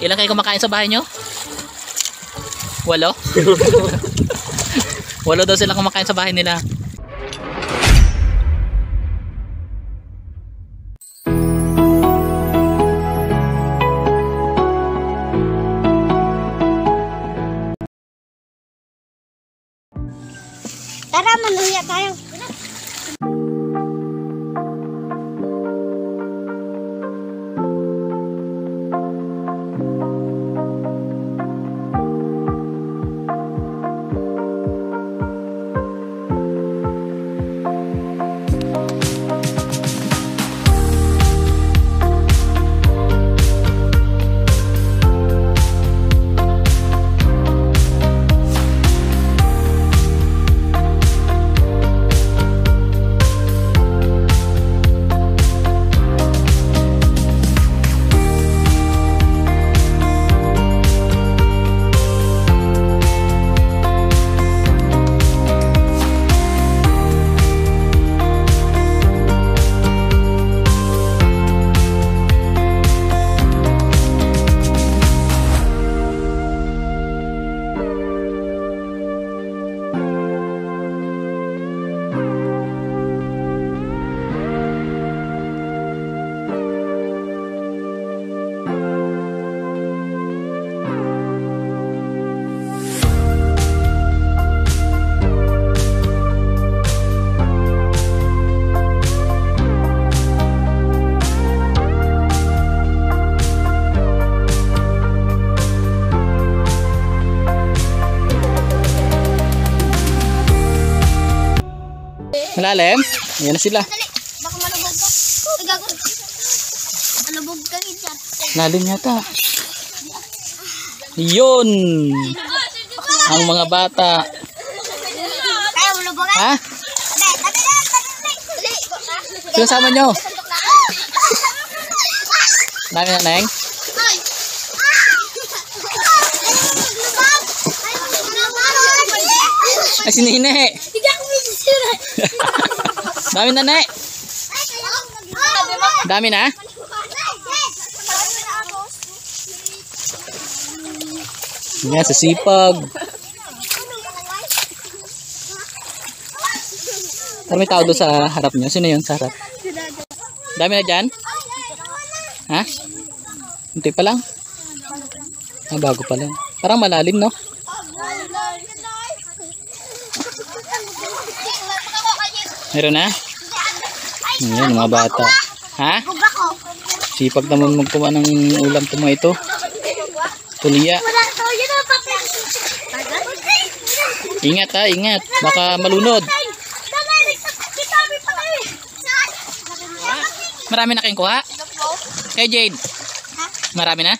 Ilan kayo kumakain sa bahay nyo? 8? 8 daw sila kumakain sa bahay nila. Tara, manuya tayo. Malalim? Ayan na sila. Dali, baka malubog ka. Gago. Malubog ka dyan. Lalim yata. Yun! Ang mga bata. Kaya malubog ka? Ha? Dali. Sino sama nyo? Dami na, Neng? Ay, si Nene. Dami na, Nek. Dami na? Yan, sa sipag. Pero may tao doon sa harap nyo. Sino yun sa harap? Dami na dyan? Ha? Hindi pa lang? Ah, bago pa lang. Parang malalim, no? Meron na? Ayan, mga bata. Ha? Sipag naman magkuha ng ulam ito mga ito. Tuliya. Ingat ha, ingat. Baka malunod. Marami na kayong kuha? Kay Jade? Marami na?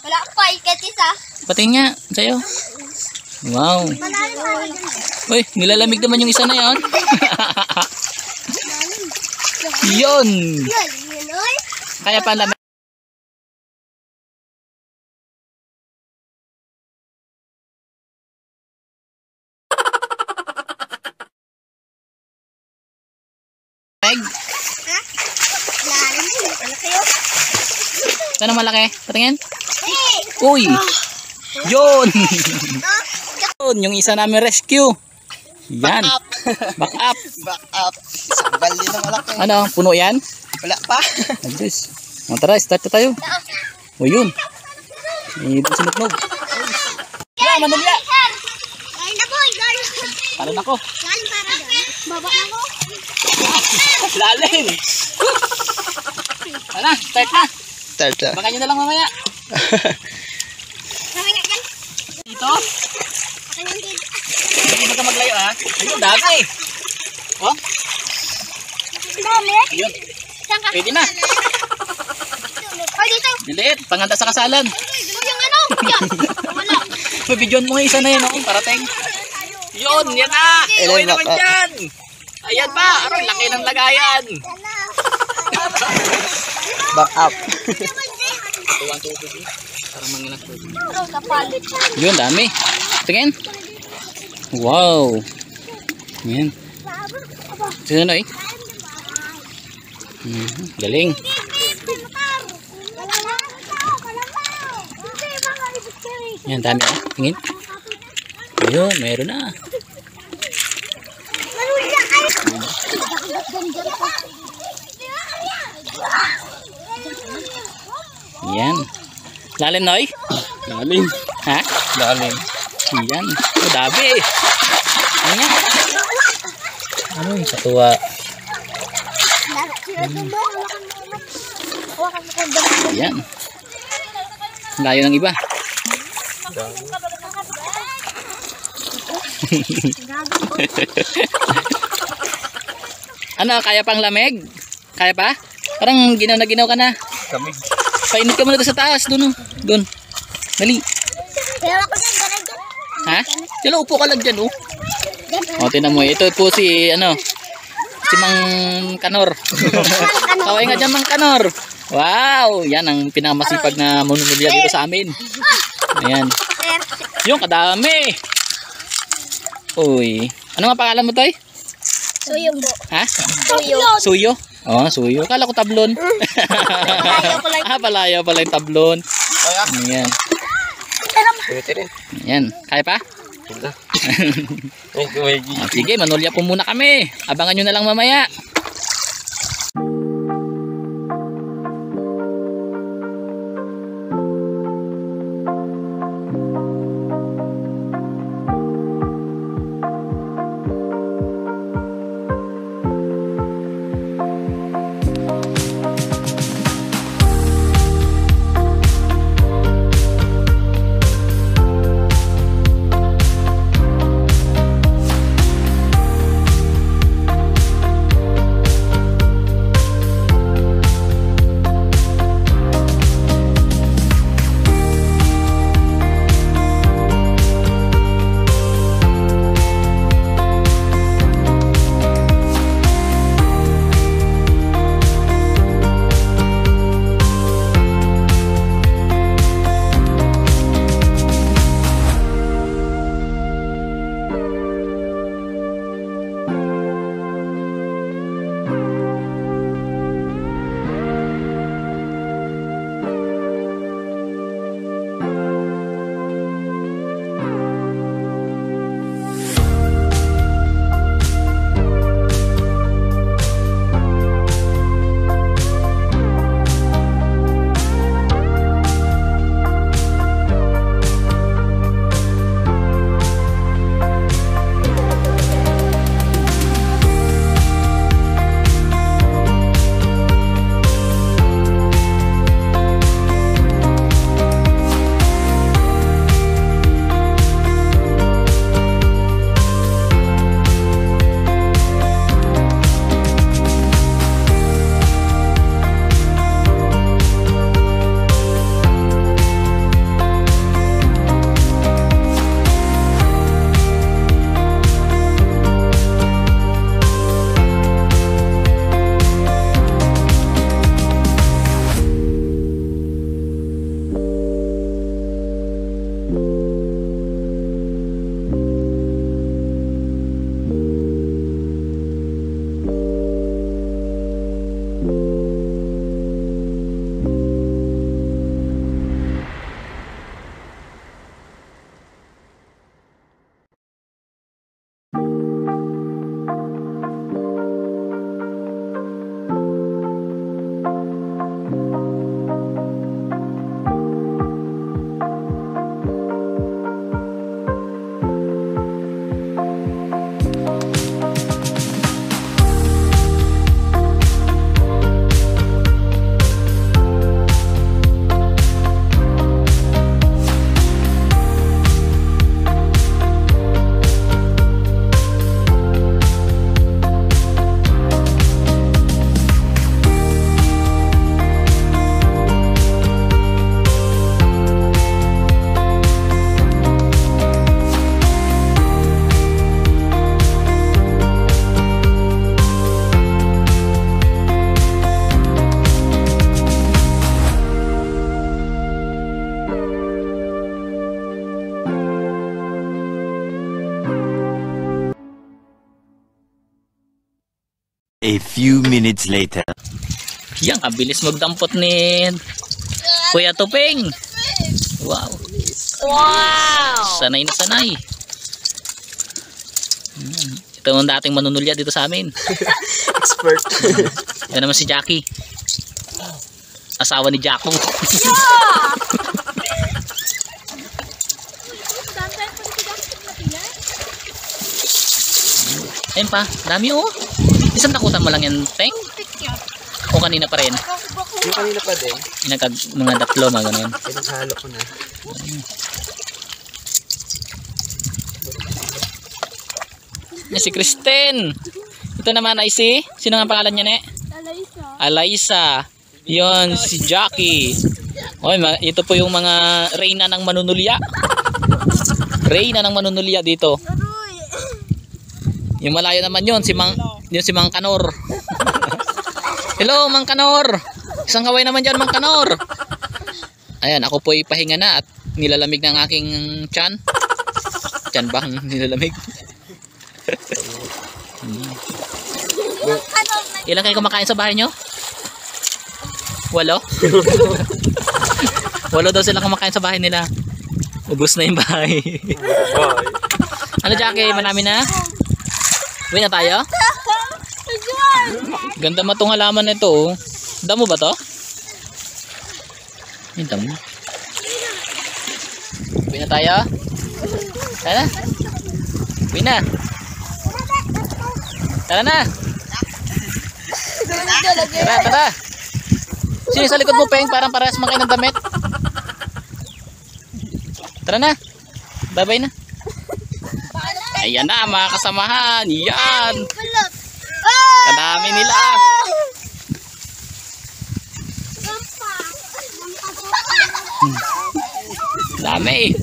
Wala pa, ikat isa. Pati nga, sa'yo. Wow. Uy, nilalamig naman yung isa na yan. Yun. Kaya pa lamig. Sana malaki. Patingin. Uy. Yun. Yun, yung isa namin rescue. Yan. Back up. Back up. Sambal din ang malaki. Ano, puno yan? Wala pa. Nagdis. Tara, start na tayo. O yun. Ibig sinutnog. Yeah, manubya. Galing na boy, galing. Talon ako. Galing para doon. Baba na ko. Lalim. Ano, start na. Start na. Baka nyo na lang mamaya. Kami nga dyan. Dito. Akin yung dito. Hindi ka maglayo ha. Ayun, dami. Oh, Dami. yun. Saan ka? Pwede na. O dito. Diliit, panganda sa kasalan. Yung ano? Yan. Wala. Mabidyon mo nga isa na yun, oh, parating. Yun, yan na. Okay naman dyan. Ayan pa, aroy, laki ng lagayan. Back up. Tuwang tubig eh. Para mangilang tubig. Kapalit. Yun, dami. Tingin. Wow. Yan. Sino na eh? Galing. Yan, dami oh. Tingin. Ayun, meron na. Yan. Lalim, Noy? Lalim. Ha? Lalim. Yan. Oh, dabi. Ano yan? Ano yung katuwa? Yan. Layo ng iba. Ano, kaya pang lamig? Kaya pa? Parang ginaw na ginaw ka na. Kamig. Painit ka muna doon sa taas. Doon, oh. Doon. Dali. Kaya ako dyan, dyan. Ha? Dila, upo ka lang dyan, oh. O, tinan mo. Ito po si, ano, si Mang Kanor. Kaway nga dyan, Mang Kanor. Wow! Yan ang pinakamasipag na manunulya dito sa amin. Ayan. Yung kadami. Uy. Ano nga pangalan mo, Toy? Suyo po. Ha? Suyo. Suyo? Oh, suyo. Kala ko tablon. Palayaw pala yung tablon. Ayan. Pwede rin. Ayan. Kaya pa? Sige, manulya po muna kami. Abangan nyo na lang mamaya. A few minutes later. Yan, ang bilis magdampot ni Kuya Tuping. Wow. Wow! Sanay na sanay. Ito ang dating manunulya dito sa amin. Expert. Yan naman si Jackie. Asawa ni Jacko. Ayun pa, dami oh. Isang takutan mo lang yan, Teng? O kanina pa rin? Yung kanina pa din. Mga datlo, mga ganun. Pinaghalo ko na. Yan si Kristen. Ito naman ay si, sino nga pangalan niya, ne? Alaysa. Yon si Jackie. Oy, ito po yung mga reyna ng manunulya. Reyna ng manunulya dito. Yung malayo naman yun, si Mang Kanor. Hello, Mang Kanor. Isang kaway naman dyan, Mang Kanor. Ayan, ako po ipahinga na at nilalamig ng aking tiyan. Tiyan ba? Nilalamig. Ilan kayo kumakain sa bahay nyo? 8? 8 daw sila kumakain sa bahay nila. Ubus na yung bahay. Ano, Jackie? Marami na? Uwi na tayo? Ganda mo itong halaman na ito oh. Damo ba to? Ay, damo. Uwi na tayo? Tara na. Uwi na. Tara na. Tara, tara. Sino sa likod mo, Peng? Parang parehas mga kayo ng damit. Tara na. Bye-bye na. Ayan na mga kasamahan. Yan. Kadami nila. Dami.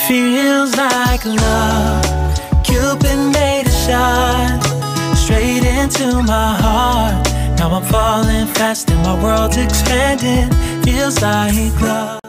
Feels like love, Cupid made a shot straight into my heart. Now I'm falling fast and my world's expanding. Feels like love.